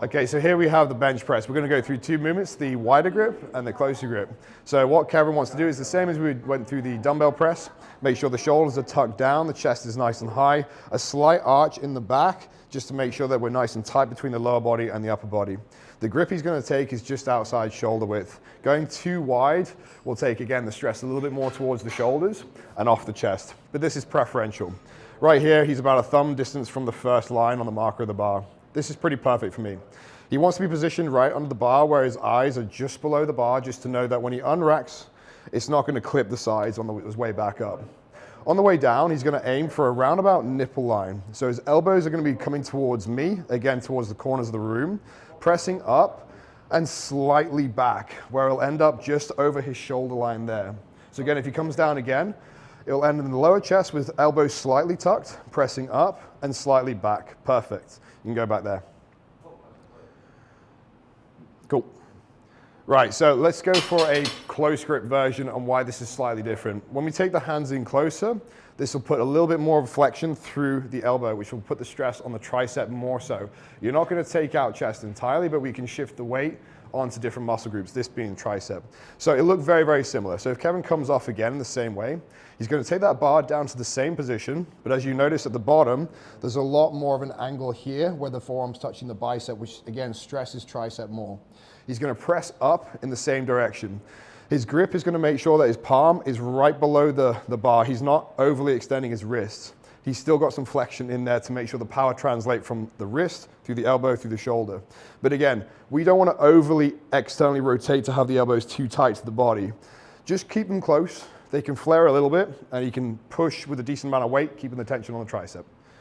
Okay, so here we have the bench press. We're going to go through two movements, the wider grip and the closer grip. So what Kevin wants to do is the same as we went through the dumbbell press. Make sure the shoulders are tucked down, the chest is nice and high, a slight arch in the back, just to make sure that we're nice and tight between the lower body and the upper body. The grip he's going to take is just outside shoulder width. Going too wide will take, again, the stress a little bit more towards the shoulders and off the chest. But this is preferential. Right here, he's about a thumb distance from the first line on the marker of the bar. This is pretty perfect for me. He wants to be positioned right under the bar where his eyes are just below the bar, just to know that when he unracks, it's not going to clip the sides on his way back up. On the way down, he's going to aim for a roundabout nipple line. So his elbows are going to be coming towards me, again towards the corners of the room, pressing up and slightly back, where it'll end up just over his shoulder line there. So again, if he comes down again, it'll end in the lower chest with elbows slightly tucked, pressing up and slightly back. Perfect. You can go back there. Cool. Right, so let's go for a close grip version on why this is slightly different. When we take the hands in closer, this will put a little bit more of flexion through the elbow, which will put the stress on the tricep more so. You're not going to take out chest entirely, but we can shift the weight onto different muscle groups, this being tricep. So it looked very, very similar. So if Kevin comes off again the same way, he's going to take that bar down to the same position, but as you notice at the bottom, there's a lot more of an angle here where the forearm's touching the bicep, which again stresses tricep more. He's going to press up in the same direction. His grip is going to make sure that his palm is right below the bar. He's not overly extending his wrists. He's still got some flexion in there to make sure the power translates from the wrist through the elbow, through the shoulder. But again, we don't want to overly externally rotate to have the elbows too tight to the body. Just keep them close. They can flare a little bit, and you can push with a decent amount of weight, keeping the tension on the tricep.